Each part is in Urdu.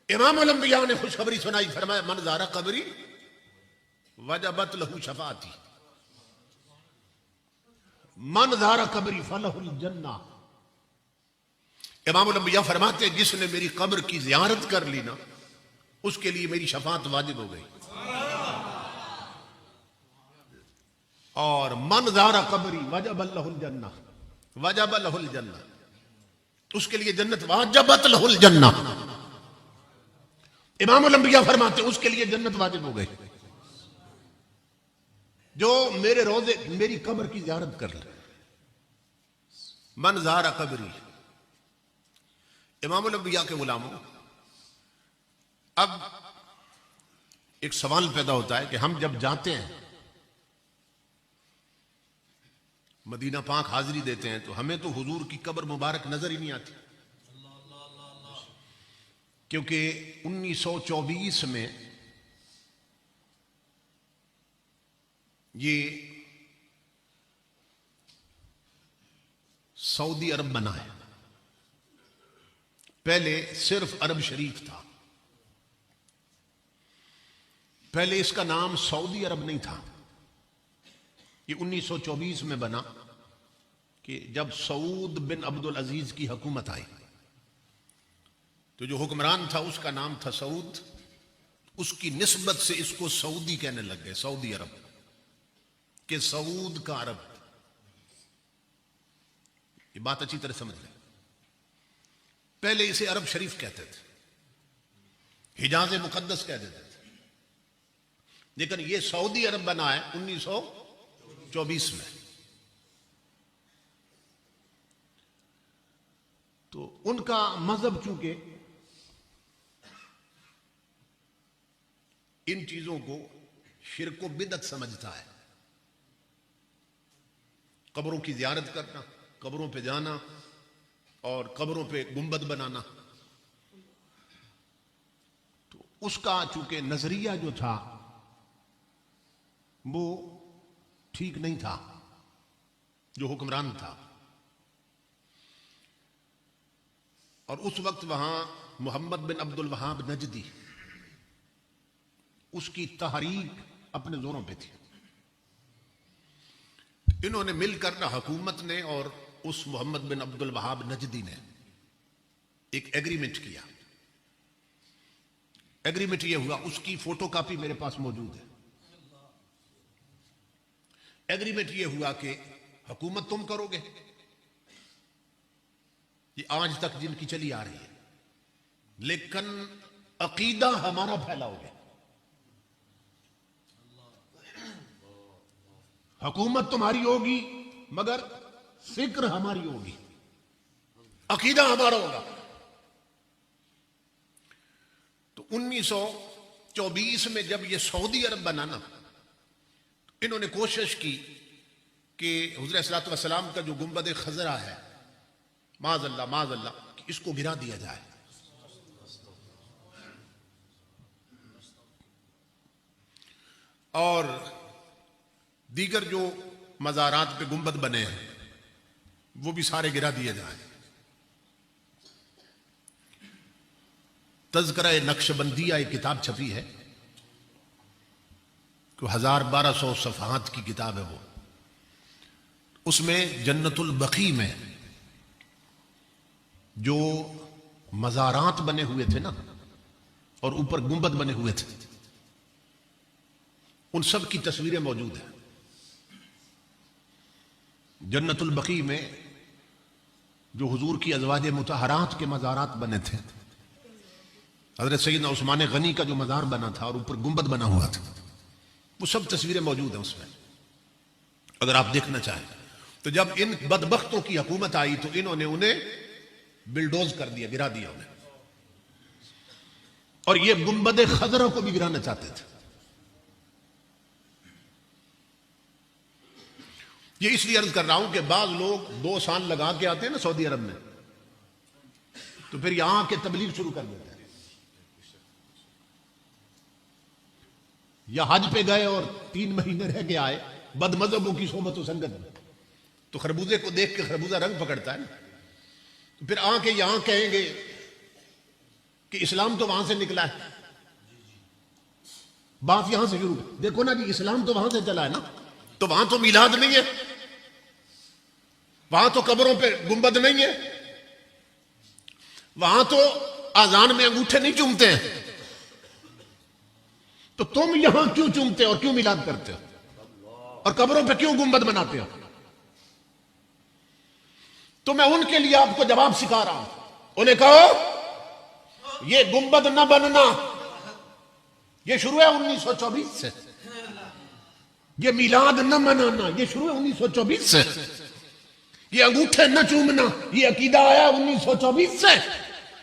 امام الانبیاء نے خوشخبری سنائی، فرمایا من زار قبری وجبت لہو شفاعتی، من زار قبری فلہ الجنہ۔ امام الانبیاء فرماتے ہیں جس نے میری قبر کی زیارت کر لی نا اس کے لیے میری شفاعت واجب ہو گئی، اور من زار قبری وجب لہ الجنہ، وجب لہ الجنہ، اس کے لیے جنت واجبت لہ الجنہ۔ امام الانبیاء فرماتے ہیں اس کے لیے جنت واجب ہو گئی جو میرے روزے میری قبر کی زیارت کر لے۔ من زار قبری۔ امام الانبیاء کے غلاموں، اب ایک سوال پیدا ہوتا ہے کہ ہم جب جاتے ہیں مدینہ پاک حاضری دیتے ہیں تو ہمیں تو حضور کی قبر مبارک نظر ہی نہیں آتی، کیونکہ 1924 میں یہ سعودی عرب بنا ہے، پہلے صرف عرب شریف تھا، پہلے اس کا نام سعودی عرب نہیں تھا، یہ 1924 میں بنا کہ جب سعود بن عبد العزیز کی حکومت آئی تو جو حکمران تھا اس کا نام تھا سعود، اس کی نسبت سے اس کو سعودی کہنے لگ گئے، سعودی عرب، کہ سعود کا عرب۔ یہ بات اچھی طرح سمجھ لیں، پہلے اسے عرب شریف کہتے تھے، حجاز مقدس کہہ دیتے تھے، لیکن یہ سعودی عرب بنا ہے 1924 میں۔ تو ان کا مذہب چونکہ ان چیزوں کو شرک و بدعت سمجھتا ہے، قبروں کی زیارت کرنا، قبروں پہ جانا اور قبروں پہ گنبد بنانا، تو اس کا چونکہ نظریہ جو تھا وہ ٹھیک نہیں تھا، جو حکمران تھا، اور اس وقت وہاں محمد بن عبد الوہاب نجدی، اس کی تحریک اپنے زوروں پہ تھی، انہوں نے مل کر نہ حکومت نے اور اس محمد بن عبد الوہاب نجدی نے ایک ایگریمنٹ کیا۔ ایگریمنٹ یہ ہوا، اس کی فوٹو کاپی میرے پاس موجود ہے۔ ایگریمنٹ یہ ہوا کہ حکومت تم کرو گے، یہ آج تک جن کی چلی آ رہی ہے، لیکن عقیدہ ہمارا پھیلاؤ گے، حکومت تمہاری ہوگی مگر فکر ہماری ہوگی، عقیدہ ہمارا ہوگا۔ تو 1924 میں جب یہ سعودی عرب بنا نا، انہوں نے کوشش کی کہ حضور صلی اللہ علیہ وسلم کا جو گنبد خضرا ہے، معاذ اللہ اس کو گرا دیا جائے۔ اور دیگر جو مزارات پہ گنبد بنے ہیں وہ بھی سارے گرا دیے جائیں۔ تذکرہ نقش بندیہ ایک کتاب چھپی ہے، 1200 صفحات کی کتاب ہے وہ، اس میں جنت البقیع میں جو مزارات بنے ہوئے تھے نا اور اوپر گنبد بنے ہوئے تھے، ان سب کی تصویریں موجود ہیں۔ جنت البقیع میں جو حضور کی ازواج مطہرات کے مزارات بنے تھے، حضرت سیدنا عثمان غنی کا جو مزار بنا تھا اور اوپر گنبد بنا ہوا تھا، وہ سب تصویریں موجود ہیں اس میں، اگر آپ دیکھنا چاہیں تو۔ جب ان بدبختوں کی حکومت آئی تو انہوں نے انہیں بلڈوز کر دیا، گرا دیا انہیں، اور یہ گنبد خضرا کو بھی گرانا چاہتے تھے۔ یہ اس لیے عرض کر رہا ہوں کہ بعض لوگ 2 سال لگا کے آتے ہیں نا سعودی عرب میں، تو پھر یہاں کے تبلیغ شروع کر دیتے ہیں، یا حج پہ گئے اور 3 مہینے رہ کے آئے بد مذہبوں کی صحبت و سنگت میں، تو خربوزے کو دیکھ کے خربوزہ رنگ پکڑتا ہے نا، تو پھر آ کے یہاں کہیں گے کہ اسلام تو وہاں سے نکلا ہے. بات یہاں سے شروع. دیکھو نا جی اسلام تو وہاں سے چلا ہے نا, تو وہاں تو میلاد نہیں ہے, وہاں تو قبروں پہ گنبد نہیں ہے, وہاں تو اذان میں انگوٹھے نہیں چومتے ہیں. تو تم یہاں کیوں چومتے ہو اور کیوں میلاد کرتے ہو اور قبروں پہ کیوں گنبد بناتے ہو؟ تو میں ان کے لیے آپ کو جواب سکھا رہا ہوں. انہیں کہو یہ گنبد نہ بننا یہ شروع ہے 1924 سے, یہ میلاد نہ منانا یہ شروع ہے 1924 سے, یہ انگوٹھے نہ چومنا یہ عقیدہ آیا 1924 سے,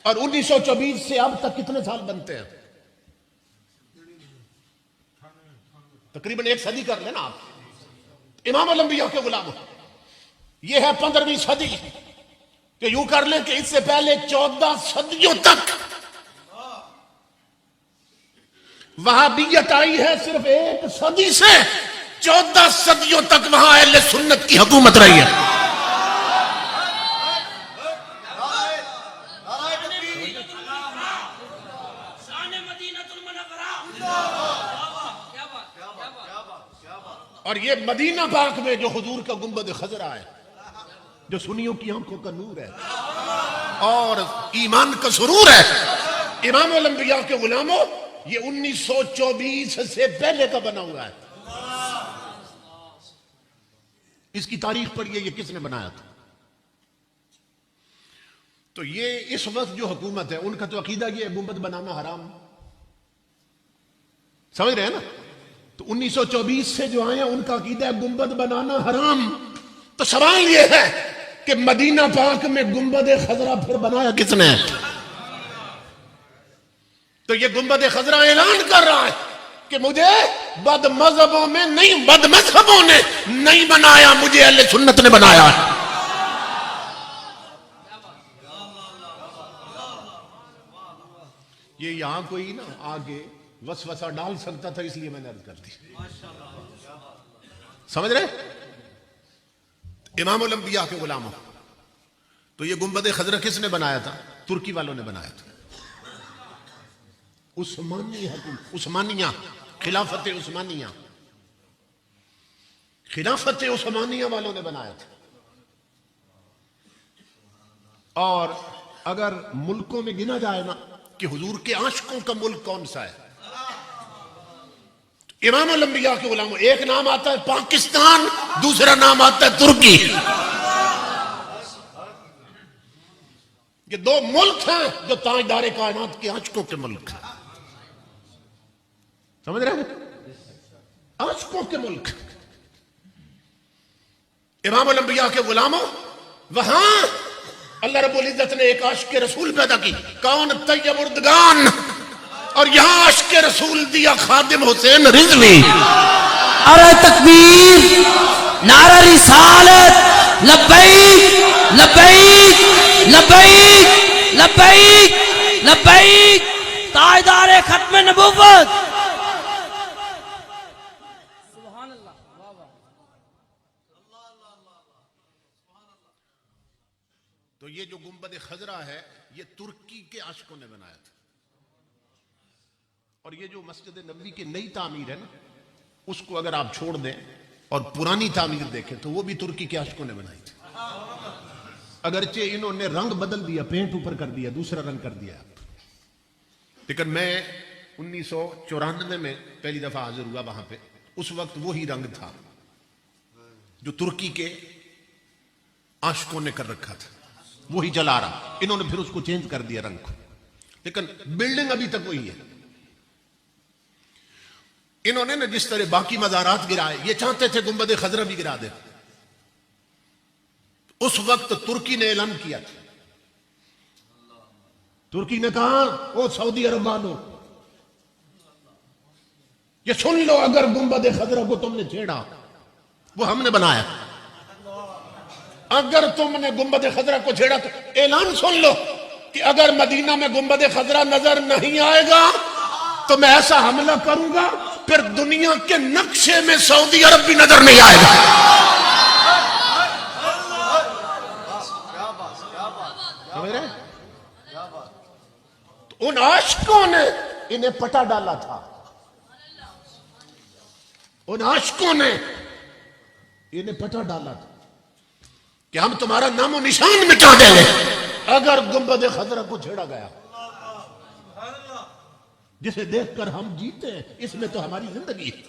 اور 1924 سے اب تک کتنے سال بنتے ہیں؟ تقریباً 1 صدی کر لینا آپ. امام الانبیاء کے غلام یہ ہے 15ویں صدی, کہ یوں کر لیں کہ اس سے پہلے 14 صدیوں تک وہابیت آئی ہے. صرف 1 صدی سے 14 صدیوں تک وہاں اہل سنت کی حکومت رہی ہے. اور یہ مدینہ پاک میں جو حضور کا گنبد خضرا ہے, جو سنیوں کی آنکھوں کا نور ہے اور ایمان کا سرور ہے, امام الانبیاء کے غلاموں یہ 1924 سے پہلے کا بنا ہوا ہے. اس کی تاریخ پڑھیے یہ کس نے بنایا تھا. تو یہ اس وقت جو حکومت ہے ان کا تو عقیدہ یہ گنبد بنانا حرام, سمجھ رہے ہیں نا. تو 1924 سے جو آئے ہیں ان کا عقیدہ ہے گنبد بنانا حرام. تو سوال یہ ہے کہ مدینہ پاک میں گنبد خضرا پھر بنایا کس نے؟ تو یہ گنبد خضرا اعلان کر رہا ہے کہ مجھے بد مذہبوں میں نہیں, بد مذہبوں نے نہیں بنایا, مجھے اہل سنت نے بنایا ہے. یہ یہاں کوئی نا آگے وسوسہ ڈال سکتا تھا, اس لیے میں نے عرض کر دی. سمجھ رہے؟ امام الانبیاء کے غلاموں تو یہ گنبد خضرا کس نے بنایا تھا؟ ترکی والوں نے بنایا تھا. عثمانیہ خلافت عثمانیہ والوں نے بنایا تھا. اور اگر ملکوں میں گنا جائے نا کہ حضور کے عاشقوں کا ملک کون سا ہے, امام الانبیاء کے غلاموں ایک نام آتا ہے پاکستان, دوسرا نام آتا ہے ترکی. یہ 2 ملک ہیں جو تاجدار کائنات کے عاشقوں کے ملک ہیں. سمجھ رہے ہیں؟ عاشقوں کے ملک. امام الانبیاء کے غلاموں وہاں اللہ رب العزت نے ایک عاشق رسول پیدا کی, کون؟ Tayyip Erdogan. اور یہاں عاشق رسول دیا خادم حسین رضوی. نعرہ تکبیر, نعرہ رسالت, لبیک لبیک لبیک لبیک لبیک, تاجدار ختم نبوت. تو یہ جو گنبد خضرا ہے یہ ترکی کے عاشقوں نے بنایا تھا. اور یہ جو مسجد نبوی کی نئی تعمیر ہے نا, اس کو اگر آپ چھوڑ دیں اور پرانی تعمیر دیکھیں تو وہ بھی ترکی کے عاشقوں نے بنائی تھی. اگرچہ انہوں نے رنگ بدل دیا, پینٹ اوپر کر دیا, دوسرا رنگ کر دیا. لیکن میں 1994 میں پہلی دفعہ حاضر ہوا وہاں پہ, اس وقت وہی رنگ تھا جو ترکی کے عاشقوں نے کر رکھا تھا, وہی چلا رہا. انہوں نے پھر اس کو چینج کر دیا رنگ کو, لیکن بلڈنگ ابھی تک وہی ہے. انہوں نے جس طرح باقی مزارات گرائے, یہ چاہتے تھے گنبد خضرا بھی گرا دے. اس وقت ترکی نے اعلان کیا تھا, ترکی نے کہا او سعودی عرب والوں یہ سن لو, اگر گنبد خضرا کو تم نے چھیڑا وہ ہم نے بنایا, اگر تم نے گنبد خضرا کو چھیڑا تو اعلان سن لو کہ اگر مدینہ میں گنبد خضرا نظر نہیں آئے گا تو میں ایسا حملہ کروں گا پھر دنیا کے نقشے میں سعودی عرب بھی نظر نہیں آئے گا. تو ان عاشقوں نے انہیں پٹا ڈالا تھا، ان عاشقوں نے انہیں پٹا ڈالا تھا کہ ہم تمہارا نام و نشان مٹا دیں گے اگر گنبد خضرا کو چھیڑا گیا، جسے دیکھ کر ہم جیتے ہیں، اس میں تو ہماری زندگی ہے۔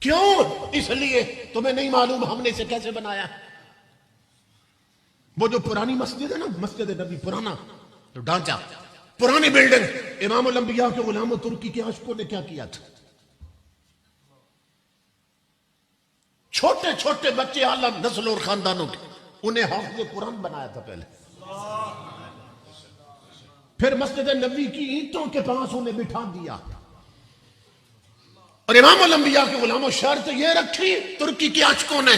کیوں؟ اس لیے تمہیں نہیں معلوم ہم نے اسے کیسے بنایا؟ وہ جو پرانی مسجد ہے نا، مسجد نبی، پرانا جو ڈھانچہ، پرانی بلڈنگ، امام الانبیاء کے غلام و ترکی کے عاشقوں نے کیا کیا تھا؟ چھوٹے چھوٹے بچے اعلیٰ نسل اور خاندانوں کے، انہیں حافظ قرآن بنایا تھا پہلے، پھر مسجد نبی کی اینٹوں کے پاس انہیں بٹھا دیا، اور امام الانبیاء کے غلاموں شرط یہ رکھی ترکی کے عاشقوں نے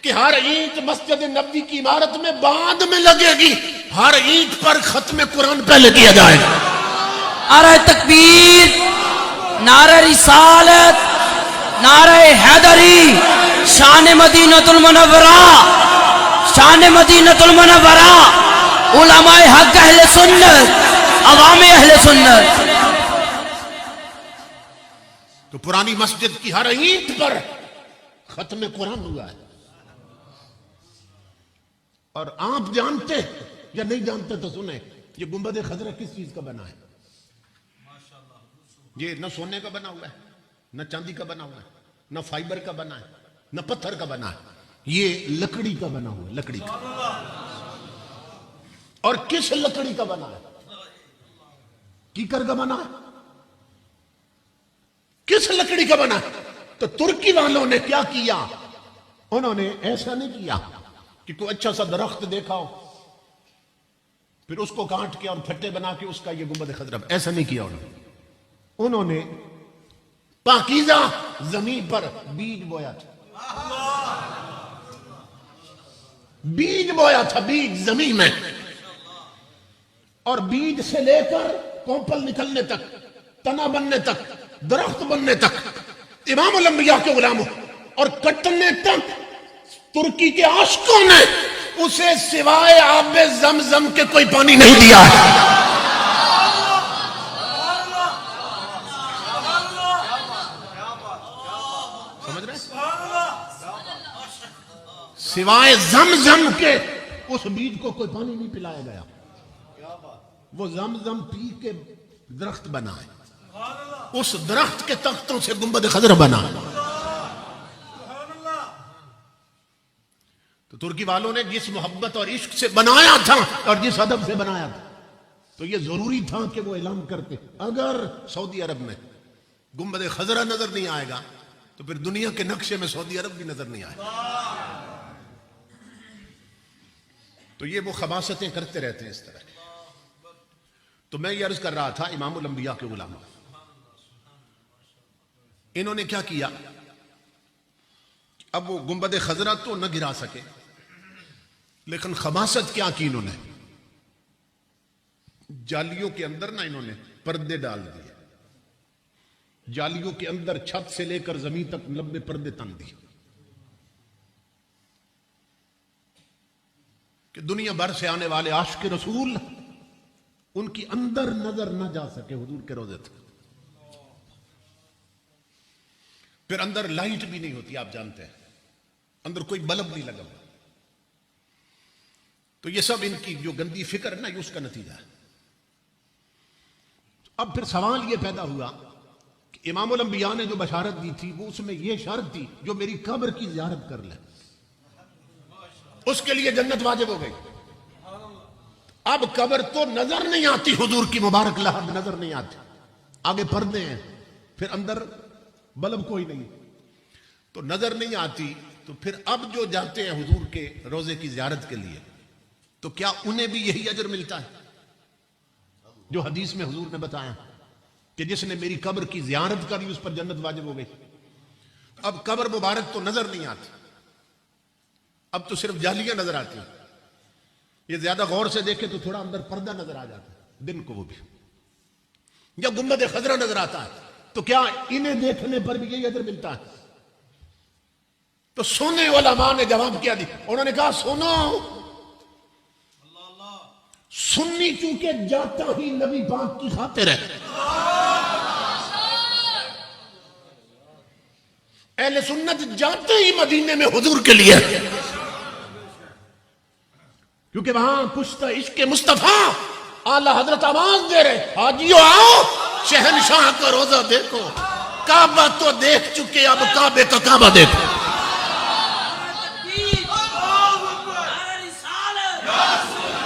کہ ہر اینٹ مسجد نبی کی عمارت میں بعد میں لگے گی، ہر اینٹ پر ختم قرآن پہلے کیا جائے گا۔ نعرہ تکبیر، نعرہ رسالت، نعرہ حیدری، شان مدینہ المنورہ، شان مدینہ المنورہ، علماء حق اہل سنت، عوام اہل سنت۔ تو پرانی مسجد کی ہر اینٹ پر ختم قرآن ہوا ہے، اور آپ جانتے یا نہیں جانتے تو سنیں، یہ گنبد خضرا کس چیز کا بنا ہے؟ یہ نہ سونے کا بنا ہوا ہے، نہ چاندی کا بنا ہوا ہے، نہ فائبر کا بنا ہے، نہ پتھر کا بنا ہے، یہ لکڑی کا بنا ہوا ہے، لکڑی کا۔ اور کس لکڑی کا بنا ہے؟ کیکر کا بنا ہے؟ کس لکڑی کا بنا ہے؟ تو ترکی والوں نے کیا کیا؟ انہوں نے ایسا نہیں کیا کہ کوئی اچھا سا درخت دیکھا ہو پھر اس کو کاٹ کے اور پھٹے بنا کے اس کا یہ گنبد خضرا، ایسا نہیں کیا انہوں نے پاکیزہ زمین پر بیج بویا تھا، بیج بویا تھا، بیج زمین میں، اور بیج سے لے کر کومپل نکلنے تک، تنا بننے تک، درخت بننے تک، امام الانبیاء کے غلاموں اور کٹنے تک ترکی کے عاشقوں نے اسے سوائے آب زمزم کے کوئی پانی نہیں دیا ہے۔ سمجھ رہے؟ سوائے زمزم کے اس بیج کو کوئی پانی نہیں پلایا گیا، وہ زمزم پی کے درخت بنا ہے، اس درخت کے تختوں سے گنبد خضرا بنا۔ تو ترکی والوں نے جس محبت اور عشق سے بنایا تھا اور جس ادب سے بنایا تھا، تو یہ ضروری تھا کہ وہ اعلان کرتے اگر سعودی عرب میں گنبد خضرا نظر نہیں آئے گا تو پھر دنیا کے نقشے میں سعودی عرب بھی نظر نہیں آئے گا۔ تو یہ وہ خباثتیں کرتے رہتے ہیں اس طرح۔ تو میں یہ عرض کر رہا تھا امام الانبیاء کے غلام، انہوں نے کیا کیا؟ اب وہ گنبد خضرا تو نہ گرا سکے، لیکن خباثت کیا کی انہوں نے؟ جالیوں کے اندر نہ انہوں نے پردے ڈال دیے، جالیوں کے اندر چھت سے لے کر زمین تک لمبے پردے تن دیے کہ دنیا بھر سے آنے والے عاشق رسول ان کی اندر نظر نہ جا سکے حضور کے روضے تک۔ پھر اندر لائٹ بھی نہیں ہوتی، آپ جانتے ہیں اندر کوئی بلب نہیں لگا ہوا۔ تو یہ سب ان کی جو گندی فکر ہے نا، یہ اس کا نتیجہ ہے۔ اب پھر سوال یہ پیدا ہوا کہ امام الانبیاء نے جو بشارت دی تھی وہ اس میں یہ شرط تھی جو میری قبر کی زیارت کر لے اس کے لیے جنت واجب ہو گئی۔ اب قبر تو نظر نہیں آتی، حضور کی مبارک لحد نظر نہیں آتی، آگے پردے ہیں، پھر اندر بلب کوئی نہیں، تو نظر نہیں آتی۔ تو پھر اب جو جاتے ہیں حضور کے روزے کی زیارت کے لیے تو کیا انہیں بھی یہی اجر ملتا ہے جو حدیث میں حضور نے بتایا کہ جس نے میری قبر کی زیارت کری اس پر جنت واجب ہو گئی؟ اب قبر مبارک تو نظر نہیں آتی، اب تو صرف جالیاں نظر آتی ہیں۔ یہ زیادہ غور سے دیکھے تو تھوڑا اندر پردہ نظر آ جاتا ہے دن کو، وہ بھی جب گنبد خضرا نظر آتا ہے تو کیا انہیں دیکھنے پر بھی یہی اجر ملتا ہے؟ تو سونے علماء نے جواب کیا دی، انہوں نے کہا سنو، سنی چونکہ جاتا ہی نبی پاک کی خاطر ہے، اہل سنت جاتے ہی مدینے میں حضور کے لیے، کیونکہ وہاں پشت عشق مصطفیٰ اعلی حضرت آواز دے رہے، حاجیو آؤ شہنشاہ کا روزہ دیکھو، کعبہ تو دیکھ چکے اب کعبے کا کعبہ دیکھو۔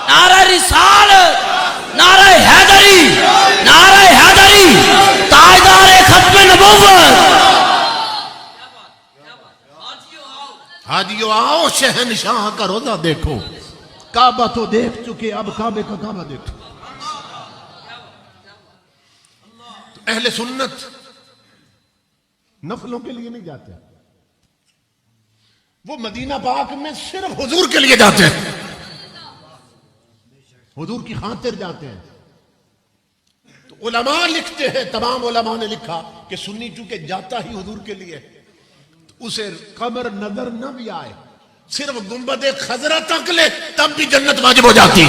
نعرہ رسالت، نعرہ حیدری، نعرہ حیدری، تاجدار ختم نبوت۔ حاجیو آؤ شہنشاہ کا روزہ دیکھو، کعبہ تو دیکھ چکے اب کعبے کا کعبہ دیکھو۔ تو اہل سنت نفلوں کے لیے نہیں جاتے، وہ مدینہ پاک میں صرف حضور کے لیے جاتے ہیں، حضور کی خاطر جاتے ہیں۔ تو علماء لکھتے ہیں، تمام علماء نے لکھا کہ سنی چونکہ جاتا ہی حضور کے لیے، تو اسے قبر نظر نہ بھی آئے، صرف گنبد خضرا تک لے تب بھی جنت واجب ہو جاتی۔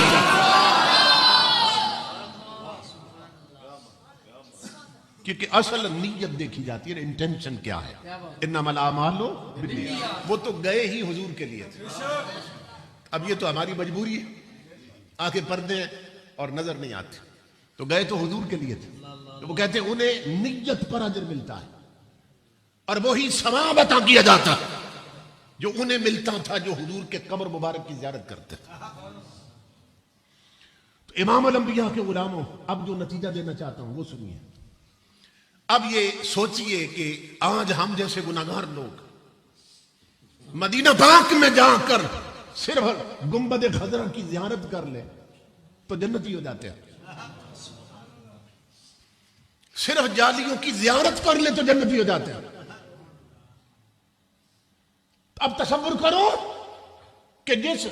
کیونکہ اصل نیت دیکھی جاتی ہے، انٹینشن کیا ہے، انما الاعمال بالنیات، وہ تو گئے ہی حضور کے لیے تھے۔ اب یہ تو ہماری مجبوری ہے، آنکھیں پردے اور نظر نہیں آتی، تو گئے تو حضور کے لیے تھے، تو وہ کہتے ہیں انہیں نیت پر اجر ملتا ہے، اور وہی ثواب عطا کیا جاتا ہے جو انہیں ملتا تھا جو حضور کے قبر مبارک کی زیارت کرتے تھے۔ تو امام الانبیاء کے غلاموں، اب جو نتیجہ دینا چاہتا ہوں وہ سنیے۔ اب یہ سوچئے کہ آج ہم جیسے گناہگار لوگ مدینہ پاک میں جا کر صرف گنبد خضرا کی زیارت کر لیں تو جنتی ہو جاتے ہیں، صرف جالیوں کی زیارت کر لیں تو جنتی ہو جاتے ہیں۔ اب تصور کرو کہ جس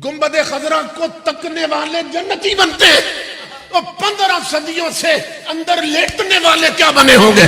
گنبد خضرا کو تکنے والے جنتی بنتے ہیں، وہ 15 صدیوں سے اندر لیٹنے والے کیا بنے ہوں گے۔